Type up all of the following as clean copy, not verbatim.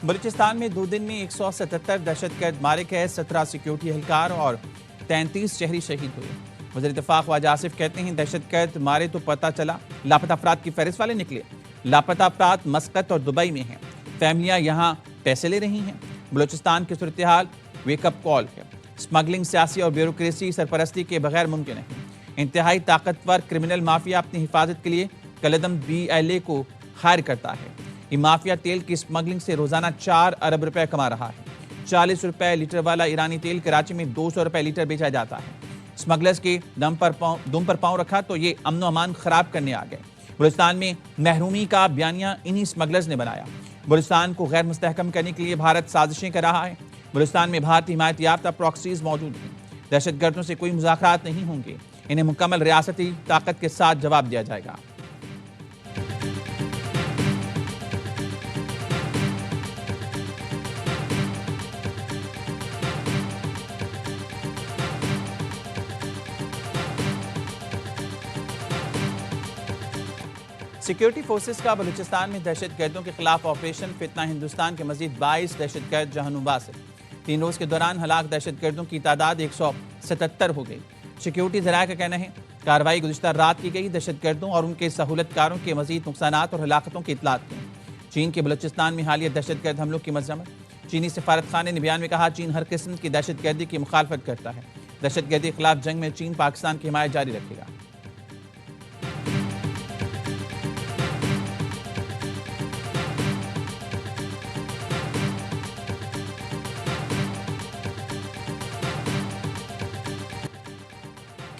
बलूचिस्तान में 2 दिन में 177 दहशतगर्द मारे गए, 17 सिक्योरिटी एहलकार और 33 शहरी शहीद हुए। वज़ीर दिफा ख्वाजा आसिफ कहते हैं, दहशतगर्द मारे तो पता चला, लापता अफराद की फहरिस्त वाले निकले। लापता अफराद मस्कत और दुबई में हैं, फैमिलियां यहाँ पैसे ले रही हैं। बलूचिस्तान की सूरत हाल वेकअप कॉल है। स्मगलिंग सियासी और ब्यूरोक्रेसी सरपरस्ती के बगैर मुमकिन है। इंतहाई ताकतवर क्रिमिनल माफिया अपनी हिफाजत के लिए कलदम BLA को हायर करता है। ये माफिया तेल की स्मगलिंग से रोजाना 4 अरब रुपए कमा रहा है। 40 रुपए लीटर वाला ईरानी तेल कराची में 200 रुपए लीटर बेचा जाता है। स्मगलर्स के दुम पर पांव रखा तो ये अमन अमान खराब करने आ गए। बलूचिस्तान में महरूमी का बयानिया इन्हीं स्मगलर्स ने बनाया। बलूचिस्तान को गैर मुस्तहकम करने के लिए भारत साजिशें कर रहा है। बलूचिस्तान में भारतीय हिमायत याफ्ता प्रॉक्सीज मौजूद हैं। दहशतगर्दों से कोई मुज़ाकरात नहीं होंगे, इन्हें मुकम्मल रियासती ताकत के साथ जवाब दिया जाएगा। सिक्योरिटी फोर्सेस का बलूचिस्तान में दहशतगर्दों के खिलाफ ऑपरेशन फितना हिंदुस्तान के मजीद 22 दहशतगर्द जहनुबाज है। 3 रोज के दौरान हलाक दहशतगर्दों की तादाद 177 हो गई। सिक्योरिटी जराये का कहना है, कार्रवाई गुज़िश्ता रात की गई। दहशतगर्दों और उनके सहूलतकारों के मजीद नुकसानात और हलाकतों की इतलात की। चीन के बलूचिस्तान में हालिया दहशतगर्द हमलों की मजम्मत। चीनी सफारत खाने ने बयान में कहा, चीन हर किस्म की दहशतगर्दी की मुखालफत करता है। दहशतगर्दी के खिलाफ जंग में चीन पाकिस्तान की हिमायत जारी रखेगा।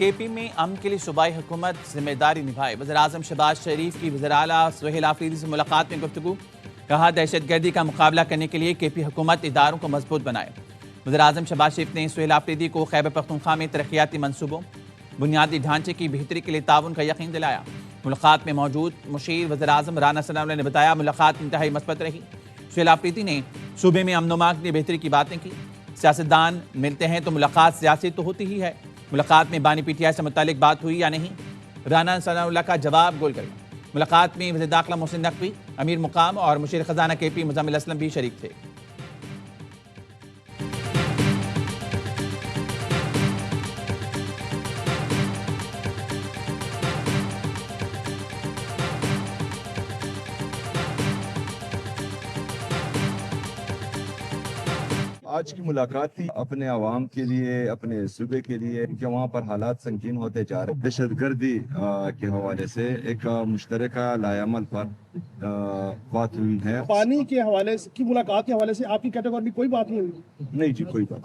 KP में अमन के लिए सूबाई हुकूमत जिम्मेदारी निभाए। वज़ीर-ए-आज़म शहबाज शरीफ की वज़ीर आला सुहेल आफरीदी से मुलाकात में गुफ्तगू। कहा, दहशतगर्दी का मुकाबला करने के लिए KP हुकूमत इदारों को मजबूत बनाए। वज़ीर-ए-आज़म शहबाज शरीफ ने सुहेल आफरीदी को खैबर पख्तूनख्वा में तरक्याती मनसूबों, बुनियादी ढांचे की बेहतरी के लिए ताउन का यकीन दिलाया। मुलाकात में मौजूद मुशीर वज़ीर-ए-आज़म राना सनाउल्लाह ने बताया, मुलाकात इंतहाई मस्बत रही। सुहेल आफरीदी ने सूबे में अमन-ओ-मान के लिए बेहतरी की बातें की। सियासतदान मिलते हैं तो मुलाकात सियासी तो होती ही है। मुलाकात में बानी PTI से मुतालिक बात हुई या नहीं, राना सनाउल्लाह का जवाब गोल कर गया। मुलाकात में वज़ीर दाखिला मोहसिन नकवी, अमीर मुकाम और मुशीर खजाना KP मुज़म्मिल असलम भी शरीक थे। आज की मुलाकात थी अपने आवाम के लिए, अपने सूबे के लिए, कि वहाँ पर हालात संगीन होते जा रहे। दहशतगर्दी के हवाले से एक मुश्तरका लायामल पर बात हुई है। पानी के हवाले की मुलाकात के हवाले से आपकी कैटेगरी में कोई बात नहीं हुई? नहीं जी, कोई बात।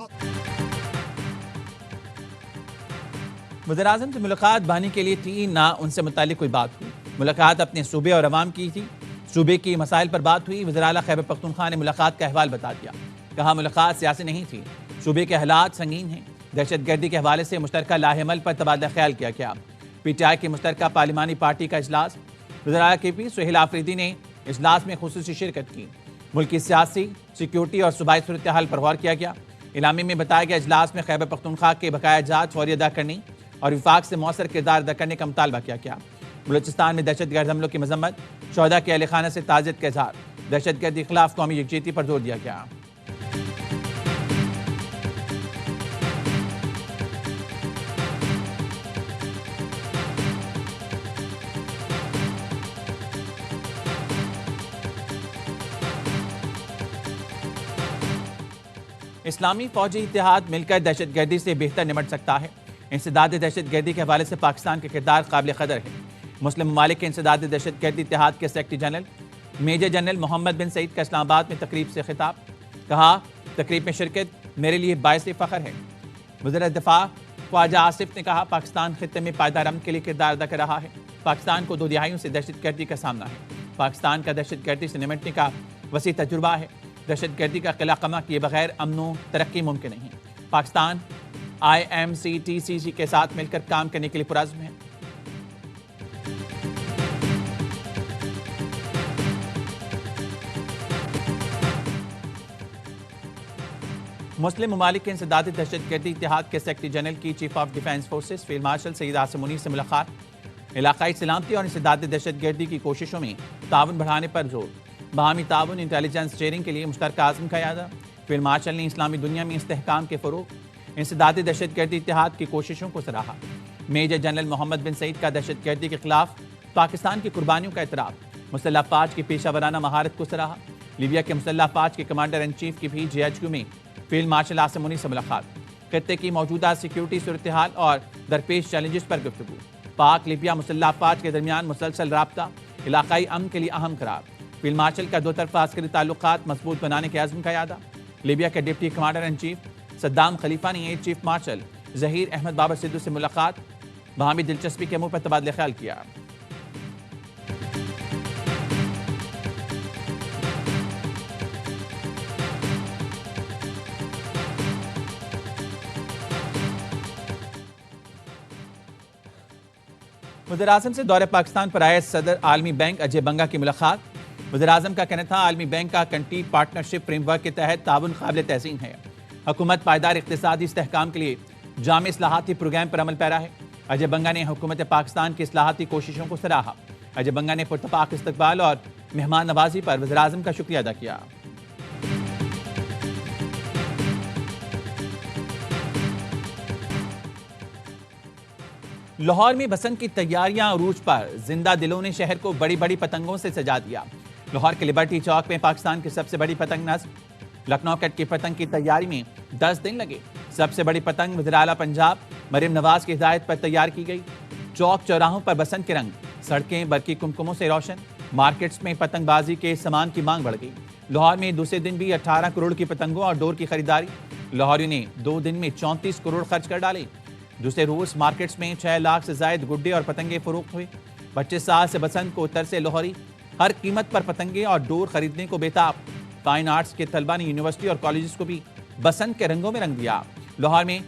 वज़ीर-ए-आज़म से मुलाकात बानी के लिए थी, ना उनसे मुतालिक कोई बात हुई। मुलाकात अपने सूबे और अवाम की थी। सूबे की मसाइल पर बात हुई। वज़ीर आला खैबर पख्तूनख्वा ने मुलाकात का अहवाल बता दिया। कहा, मुलाकात सियासी नहीं थी, सूबे के हालात संगीन हैं। दहशतगर्दी के हवाले से मुश्तरका लाहेमल पर तबादला ख्याल किया गया। PTI की मुश्तरका पार्लिमानी पार्टी का इजलास। वज़ीर आला KP सुहेल आफरीदी ने इजलास में खुसूसी शिरकत की। मुल्क की सियासी, सिक्योरिटी और सूबाई सूरत हाल पर गौर किया गया। इलामी में बताया गया, इजलास में खैबर पख्तूनख्वा के बकाया जात फौरी अदा करने और विफाक से मौसर किरदार अदा करने का मुतालबा किया गया। बलूचिस्तान में दहशतगर्द हमलों की मजम्मत, शोहदा के अहले खाना से ताज़ियत का इजहार। दहशतगर्दी के खिलाफ कौमी यकजहती पर जोर दिया गया। इस्लामी फौजी इत्तेहाद मिलकर दहशतगर्दी से बेहतर निपट सकता है। इंसदाद दहशतगर्दी के हवाले से पाकिस्तान के किरदार काबिल कदर है। मुस्लिम ममालिक के इंसदाद दहशतगर्दी इत्तेहाद के secretary general major general Mohammad bin Saeed का इस्लामाबाद में तकरीब से खिताब। कहा, तकरीब में शिरकत मेरे लिए बाइस फ़ख्र है। वज़ीर दिफा ख्वाजा आसिफ ने कहा, पाकिस्तान खित्ते में पायदार अमन के लिए किरदार अदा कर रहा है। पाकिस्तान को 2 दिहाइयों से दहशतगर्दी का सामना है। पाकिस्तान का दहशतगर्दी से निपटने का वसी तजुर्बा है। दहशतगर्दी का किला कमा किए बगैर अमन तरक्की मुमकिन नहीं। पाकिस्तान IMCTCC के साथ मिलकर काम करने के लिए पुरज़्म है। मुस्लिम ममालिक के इंसदादी दहशतगर्दी इत्तेहाद के सेक्रेटरी जनरल की chief of defence forces field marshal Syed Asim Munir से मुलाकात। इलाकाई सलामती और इंसदादी दहशतगर्दी की कोशिशों में ताउन बढ़ाने पर जोर। बाहमी ताउन इंटेलिजेंस शेयरिंग के लिए मुश्तरका आज़म का यादा। फील्ड मार्शल ने इस्लामी दुनिया में इस्तेहकाम के फ़रोग़, इंसदादी दहशतगर्दी इत्तेहाद की कोशिशों को सराहा। मेजर जनरल मोहम्मद बिन सईद का दहशतगर्दी के खिलाफ पाकिस्तान की कुर्बानियों का एतराफ़। मुसल्लह फ़ौज की पेशा वराना महारत को सराहा। लीबिया के मुसल्लह फ़ौज के कमांडर इन चीफ की भी JHQ में फील्ड मार्शल आसिम मुनी से मुलाकात। खत्ते की मौजूदा सिक्योरिटी सूरत हाल और दरपेश चैलेंजेस पर गुफ्तगू। पाक लिबिया मुसल्लह फ़ौज के दरमियान मुसलसल राब्ता इलाकाई अमन के लिए अहम करार। फील्ड मार्शल का दो तरफा अस्करी ताल्लुकात मजबूत बनाने के अज़्म का यादा। लीबिया के deputy commander in chief Saddam Khalifa ने air chief marshal Zaheer Ahmed Babar Sidhu से मुलाकात। बाहमी दिलचस्पी के अमूर पर तबादला ख्याल किया। वज़ीर आज़म से दौरे पाकिस्तान पर आए सदर आलमी बैंक अजय बंगा की मुलाकात। वज़ीर आज़म का कहना था आलमी बैंक का कंट्री पार्टनरशिप फ्रेमवर्क के तहत ताउन काबिल तहसीन है। हुकूमत पायदार इक़्तिसादी इस्तेहकाम के लिए जामे इस्लाहाती प्रोग्राम पर अमल पैरा है। अजय बंगा ने हुकूमत पाकिस्तान की इस्लाहाती कोशिशों को सराहा। अजय बंगा ने पुरतपाक इस्तकबाल और मेहमान नवाजी पर वज़ीर आज़म का शुक्रिया अदा किया। लाहौर में बसंत की तैयारियां अरूज पर। जिंदा दिलों ने शहर को बड़ी बड़ी पतंगों से सजा दिया। लाहौर के लिबर्टी चौक में पाकिस्तान की सबसे बड़ी पतंग नस्ब। लखनऊ कट की पतंग की तैयारी में 10 दिन लगे। सबसे बड़ी पतंग वज़ीर आला पंजाब मरीम नवाज की हिदायत पर तैयार की गई। चौक चौराहों पर बसंत के रंग, सड़कें बरकी कुमकुमों से रोशन। मार्केट्स में पतंगबाजी के सामान की मांग बढ़ गई। लाहौर में दूसरे दिन भी 18 करोड़ की पतंगों और डोर की खरीदारी। लाहौरियों ने 2 दिन में 34 करोड़ खर्च कर डाले। दूसरे रोज मार्केट्स में 6 लाख से जायद गुड्डे और पतंगे फरोख्त हुए। 25 साल से बसंत को तरसे लाहौरी हर कीमत पर पतंगे और डोर खरीदने को बेताब। फाइन आर्ट्स के तलबा ने यूनिवर्सिटी और कॉलेजेस को भी बसंत के रंगों में रंग दिया। लाहौर में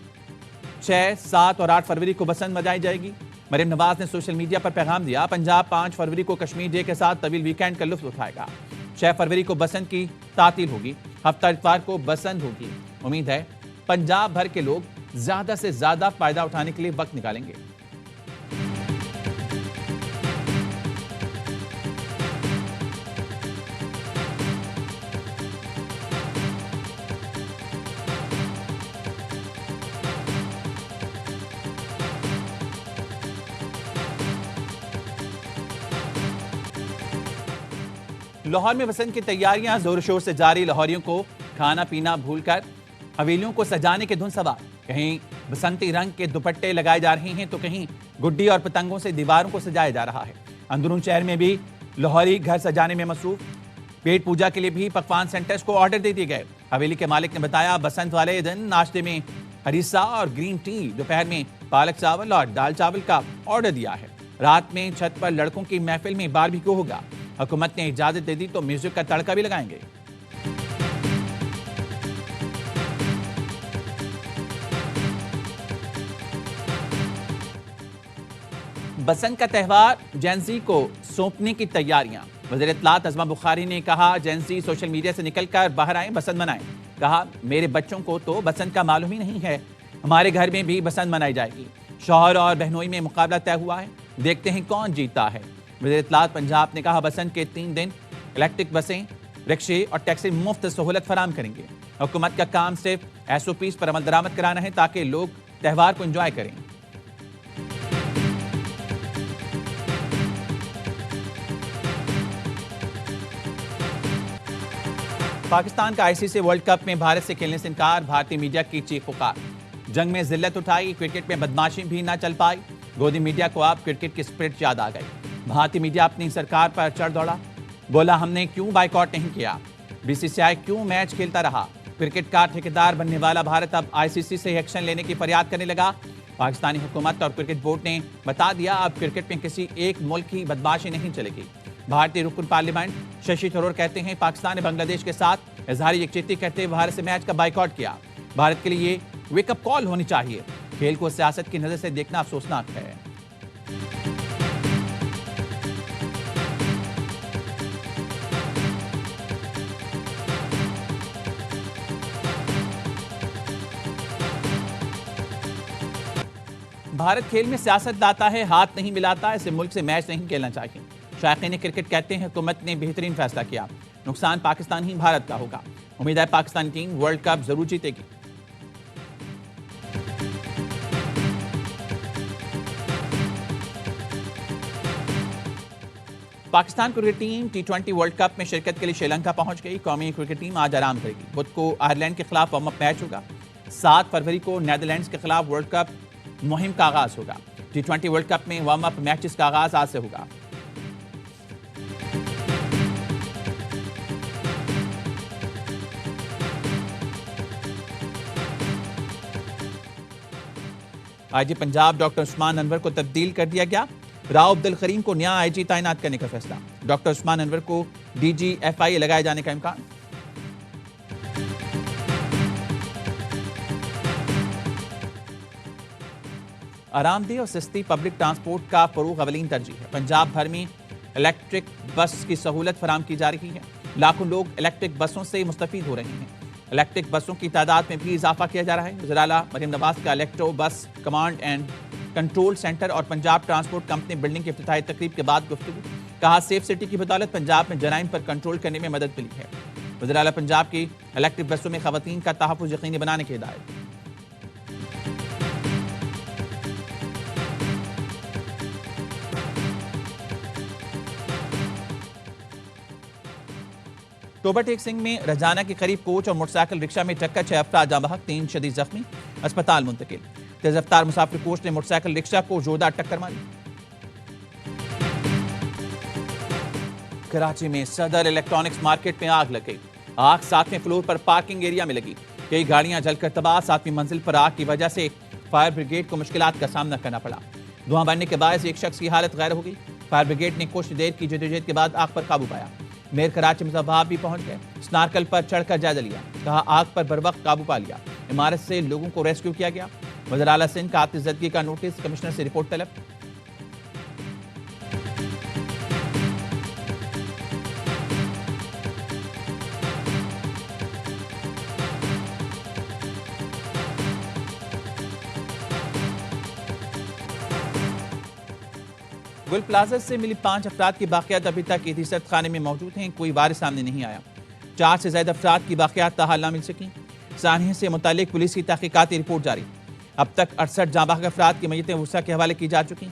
6, 7 और 8 फरवरी को बसंत मनाई जाएगी। मरीम नवाज ने सोशल मीडिया पर पैगाम दिया, पंजाब 5 फरवरी को कश्मीर डे के साथ तवील वीकेंड का लुत्फ उठाएगा। 6 फरवरी को बसंत की तातील होगी। हफ्ता इतवार को बसंत होगी। उम्मीद है पंजाब भर के लोग ज्यादा से ज्यादा फायदा उठाने के लिए वक्त निकालेंगे। लाहौर में बसंत की तैयारियां जोर शोर से जारी। लाहौरियों को खाना पीना भूलकर हवेलियों को सजाने के धुन सवार। कहीं बसंती रंग के दुपट्टे लगाए जा रहे हैं तो कहीं गुड्डी और पतंगों से दीवारों को सजाया जा रहा है। अंदरून शहर में भी लाहौरी घर सजाने में मसरूफ। पेट पूजा के लिए भी पकवान सेंटर्स को ऑर्डर दे दिए गए। हवेली के मालिक ने बताया, बसंत वाले दिन नाश्ते में हरीसा और ग्रीन टी, दोपहर में पालक चावल और दाल चावल का ऑर्डर दिया है। रात में छत पर लड़कों की महफिल में बारबेक्यू होगा। हुकूमत ने इजाजत दे दी तो म्यूजिक का तड़का भी लगाएंगे। बसंत का त्यौहार जेंजी को सौंपने की तैयारियां। वज़ीर इत्तलात अज़मा बुखारी ने कहा, जेंजी सोशल मीडिया से निकलकर बाहर आए, बसंत मनाएं। कहा, मेरे बच्चों को तो बसंत का मालूम ही नहीं है। हमारे घर में भी बसंत मनाई जाएगी। शौहर और बहनोई में मुकाबला तय हुआ है, देखते हैं कौन जीतता है। वज़ीर इत्तलात पंजाब ने कहा, बसंत के 3 दिन इलेक्ट्रिक बसें, रिक्शे और टैक्सी मुफ्त सहूलत फराम करेंगे। हुकूमत का काम सिर्फ SOPs पर अमल दरामद कराना है ताकि लोग त्यौहार को एंजॉय करें। पाकिस्तान का ICC वर्ल्ड कप में भारत से खेलने से इनकार। भारतीय मीडिया की चीख पुकार। जंग में जिल्लत उठाई, क्रिकेट में बदमाशी भी ना चल पाई। गोदी मीडिया को अब क्रिकेट की स्पिरिट याद आ गई। भारतीय मीडिया अपनी सरकार पर चढ़ दौड़ा। बोला, हमने क्यों बाइकआउट नहीं किया, BCCI क्यों मैच खेलता रहा। क्रिकेट का ठेकेदार बनने वाला भारत अब ICC से एक्शन लेने की फरियाद करने लगा। पाकिस्तानी हुकूमत और क्रिकेट बोर्ड ने बता दिया, अब क्रिकेट में किसी एक मुल्क की बदमाशी नहीं चलेगी। भारतीय रुकन पार्लियामेंट शशि थरूर कहते हैं, पाकिस्तान ने बांग्लादेश के साथ इजहारी यकजहती करते हुए भारत से मैच का बाइकआउट किया। भारत के लिए वेकअप कॉल होनी चाहिए। खेल को सियासत की नजर से देखना अफसोसनाक है। भारत खेल में सियासत लाता है, हाथ नहीं मिलाता। इसे मुल्क से मैच नहीं खेलना चाहिए। शायकीन क्रिकेट कहते हैं, हुकूमत ने बेहतरीन फैसला किया। नुकसान पाकिस्तान ही भारत का होगा। उम्मीद है पाकिस्तान टीम वर्ल्ड कप जरूर जीतेगी। Pakistan cricket team T20 world cup में शिरकत के लिए श्रीलंका पहुंच गई। कौमी क्रिकेट टीम आज आराम करेगी। बुध को आयरलैंड के खिलाफ वार्म अप मैच होगा। 7 फरवरी को नीदरलैंड्स के खिलाफ वर्ल्ड कप मुहिम का आगाज होगा। T20 वर्ल्ड कप में वार्म अप मैचेस का आगाज आज से होगा। आईजी पंजाब डॉक्टर उस्मान अनवर को तब्दील कर दिया गया। राव अब्दुल करीम को नया आईजी तैनात करने का फैसला। डॉक्टर उस्मान अनवर को DGFI लगाए जाने का इम्कान। आरामदेह और सस्ती पब्लिक ट्रांसपोर्ट का फरोग अवलीन तरजीह है। पंजाब भर में इलेक्ट्रिक बस की सहूलत फराम की जा रही है। लाखों लोग इलेक्ट्रिक बसों से मुस्तफीद हो रहे हैं। इलेक्ट्रिक बसों की तादाद में भी इजाफा किया जा रहा है। वज़ीर आला मरीम नवाज का इलेक्ट्रो बस कमांड एंड कंट्रोल सेंटर और पंजाब ट्रांसपोर्ट कंपनी बिल्डिंग की इफ्तिताही तकरीब के बाद गुफ्तगू। कहा सेफ सिटी की बदौलत पंजाब में जराइम पर कंट्रोल करने में मदद मिली है। वज़ीर आला पंजाब की इलेक्ट्रिक बसों में खवातीन का तहफ़्फ़ुज़ यकीनी बनाने की हिदायत। टोबर टेक सिंह में रजाना के करीब कोच और मोटरसाइकिल रिक्शा में टक्कर, 6 अफराद जाँ बहक, 3 शदीद जख्मी, अस्पताल मुंतकिल। तेज रफ्तार मुसाफिर कोच ने मोटरसाइकिल रिक्शा को जोरदार टक्कर मारी। कराची में सदर इलेक्ट्रॉनिक्स मार्केट में आग लग गई। आग 7वें फ्लोर पर पार्किंग एरिया में लगी। कई गाड़ियां जलकर तबाह। 7वीं मंजिल पर आग की वजह से फायर ब्रिगेड को मुश्किलात का सामना करना पड़ा। धुआं बनने के बाद एक शख्स की हालत गैर हो गई। फायर ब्रिगेड ने कुछ देर की जदोजहद के बाद आग पर काबू पाया। मेयर कराची मुसब्बाब भी पहुंच गए। स्नारकल पर चढ़कर जायजा लिया। कहा आग पर बरवक्त काबू पा लिया। इमारत से लोगों को रेस्क्यू किया गया। वज़ीर आला सिंध का आतिशज़दगी का नोटिस, कमिश्नर से रिपोर्ट तलब। गुल प्लाजा से मिली 5 अफराद की बाकियात अभी तक इतिसत खाने में मौजूद हैं। कोई वारिस सामने नहीं आया। 4 से ज्यादा अफराद की बाकियात ताहाल ना मिल सकी। सानहे से मुतालिक पुलिस की तहकीकाती रिपोर्ट जारी। अब तक 68 जांबाग अफराद की मैयतें वुसा के हवाले की जा चुकी।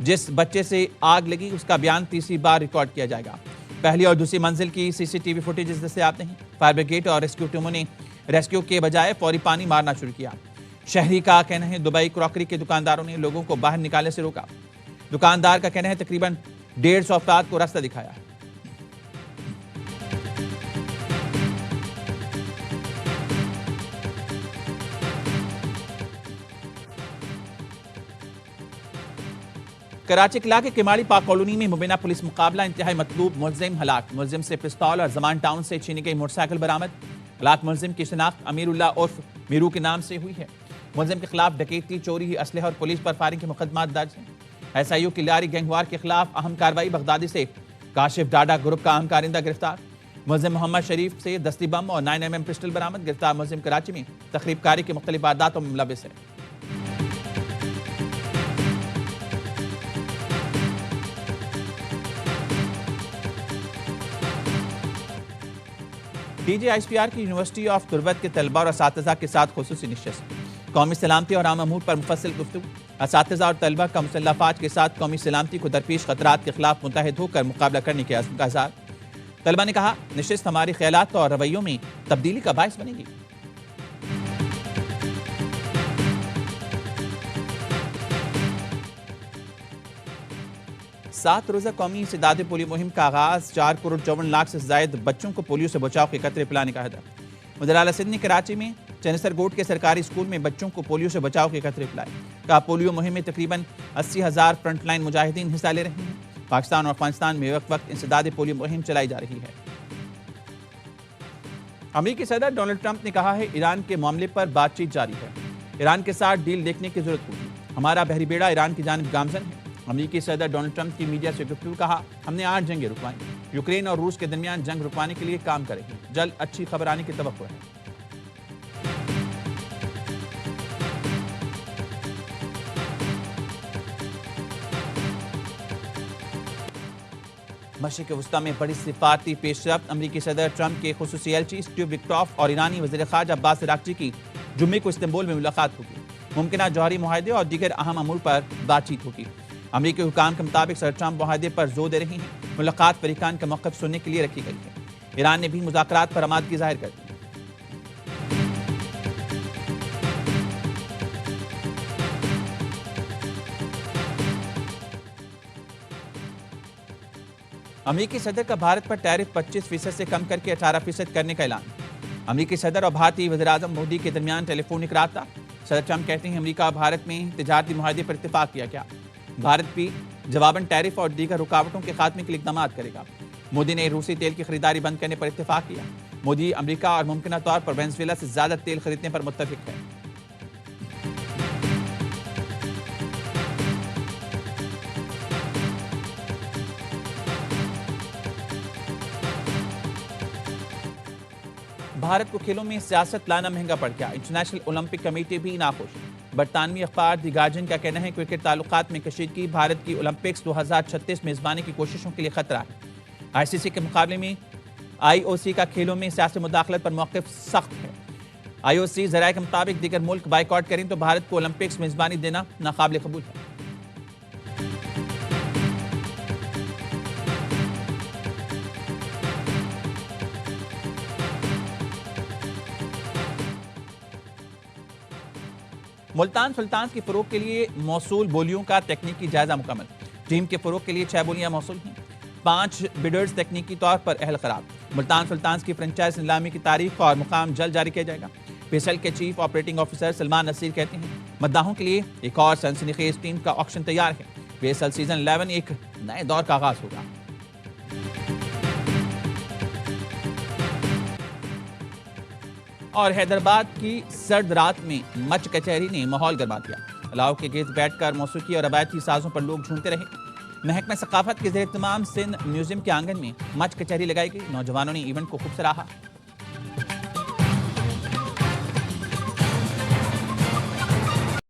जिस बच्चे से आग लगी उसका बयान तीसरी बार रिकॉर्ड किया जाएगा। पहली और दूसरी मंजिल की CCTV फुटेज दस्तयाब नहीं। फायर ब्रिगेड और रेस्क्यू टीमों ने रेस्क्यू के बजाय फौरी पानी मारना शुरू किया। शहरी का कहना है दुबई क्रॉकरी के दुकानदारों ने लोगों को बाहर निकालने से रोका। दुकानदार का कहना है तकरीबन 150 अफराद को रास्ता दिखाया। कराची किला के किमाड़ी पाक कॉलोनी में मुबीना पुलिस मुकाबला। इंतहाई मतलूब मुलजिम हलाक। मुलजिम से पिस्तौल और जमान टाउन से छीनी गई मोटरसाइकिल बरामद। हलाक मुलजिम की शिनाख्त अमीरुल्लाह उर्फ मीरू के नाम से हुई है। मुलजिम के खिलाफ डकैती, चोरी, असलहा और पुलिस पर फायरिंग के मुकदमात दर्ज हैं। SIU की लारी गैंगवार के खिलाफ अहम कार्रवाई। बगदादी से काशिफ डाडा ग्रुप का अहम कारिंदा गिरफ्तार। मुलजिम मोहम्मद शरीफ से दस्ती बम और 9mm पिस्टल बरामद। गिरफ्तार मुलजिम कराची में तखरीबकारी की मुख्तलिफ वारदातों में मुलव्विस है। DGISPR की यूनिवर्सिटी ऑफ तुर्बत के तलबा और असातिज़ा के साथ खुसूसी नशिस्त। कौमी सलामती और आम अमूर पर मुफस्सिल गुफ्तगू। असातिज़ा और तलबा का मुसल्लह अफवाज के साथ कौमी सलामती को दरपेश खतरात के खिलाफ मुत्तहिद होकर मुकाबला करने के अज़्म का इज़हार। तलबा ने कहा नशिस्त हमारे ख्यालात और रवैयों में तब्दीली का बाइस बनेगी। सात रोजा कौमी इंसदाद पोलियो मुहिम का आगाज। 4,54,00,000 से ज्यादा बच्चों को पोलियो से बचाव के कतरे पिलाने का हदफ। वज़ीर आला सिंध ने कराची में चनसरगोट के सरकारी स्कूल में बच्चों को पोलियो से बचाव के कतरे पिलाए। कहा पोलियो मुहिम में तकरीबन 80,000 फ्रंटलाइन मुजाहिदीन हिस्सा ले रहे हैं। पाकिस्तान और अफगानिस्तान में वक्त वक्त इंसदाद पोलियो मुहिम चलाई जा रही है। अमेरिकी सदर डोनाल्ड ट्रंप ने कहा है ईरान के मामले पर बातचीत जारी है। ईरान के साथ डील देखने की जरूरत होगी। हमारा बहरी बेड़ा ईरान की जानिब गामजन है। अमेरिकी सदर डोनाल्ड ट्रंप की मीडिया से गुफ्तगू। कहा हमने 8 जंगें रुकवाई। यूक्रेन और रूस के दरमियान जंग रुकवाने के लिए काम करेंगे। जल्द अच्छी खबर आने की तवक्को है। मशरिक वस्ता में बड़ी सिफारती पेशरफ्त। अमरीकी सदर ट्रंप के खुसूसी एलची स्टीव विक्टॉफ और ईरानी वज़ीर ख़ारजा अब्बास अराग़ची की जुम्मे को इस्तांबुल में मुलाकात होगी। मुमकिन जौहरी मुआहदे और दीगर अहम अमूर पर बातचीत होगी। अमरीकी हुकाम के मुताबिक सदर ट्रंप मुआहदे पर जोर दे रहे हैं। मुलाकात फरीकान का मौक़िफ़ सुनने के लिए रखी गई है। ईरान ने भी मुज़ाकरात पर आमादगी ज़ाहिर कर दी। अमरीकी सदर का भारत पर टैरिफ 25% से कम करके 18% करने का ऐलान। अमरीकी सदर और भारतीय वज़ीर-ए-आज़म मोदी के दरमियान टेलीफोनिक राब्ता। सदर ट्रंप कहते हैं अमरीका और भारत में तिजारती मुआहदे पर इत्तेफाक किया गया। भारत भी जवाबन टैरिफ और दीगर रुकावटों के खात्मे के लिए इक़दाम करेगा। मोदी ने रूसी तेल की खरीदारी बंद करने पर इत्तेफाक किया। मोदी अमरीका और मुमकिन तौर पर वेनेजुएला से ज्यादा तेल खरीदने पर मुत्तफिक है। भारत को खेलों में सियासत लाना महंगा पड़ गया। इंटरनेशनल ओलंपिक कमेटी भी नाखुश। बरतानवी अखबार दी गार्जियन का कहना है क्रिकेट ताल्लुकात में कशीदगी भारत की ओलंपिक्स 2036 मेजबानी की कोशिशों के लिए खतरा है। आईसीसी के मुकाबले में आईओसी का खेलों में सियासी मुदाखलत पर मौक़िफ़ सख्त है। आईओसी ज़राए के मुताबिक दीगर मुल्क बाइकआउट करें तो भारत को ओलंपिक्स मेजबानी देना नाकाबिल कबूल है। मुल्तान सुल्तान्स की फरोग के लिए मौसूल बोलियों का तकनीकी जायजा मुकम्मल। टीम के फरोग के लिए 6 बोलियां मौसूल हैं। 5 बिडर्स तकनीकी तौर पर अहल करार। मुल्तान सुल्तान्स की फ्रेंचाइज नीलामी की तारीख और मुकाम जल्द जारी किया जाएगा। पेसल के chief operating officer Salman Nasir कहते हैं मद्दाहों के लिए एक और सनसनीखेज टीम का ऑक्शन तैयार है। पेसल सीजन 11 एक नए दौर का आगाज होगा। और हैदराबाद की सर्द रात में मच कचहरी ने माहौल गरमा दिया। अलाव के गेट बैठकर मौसीकी और रवायती साजों पर लोग झूमते रहे। महकमा सकाफत के ज़ेर-ए-इत्तिमाम सिंध म्यूजियम के आंगन में मच कचहरी लगाई गई। नौजवानों ने इवेंट को खूब सराहा।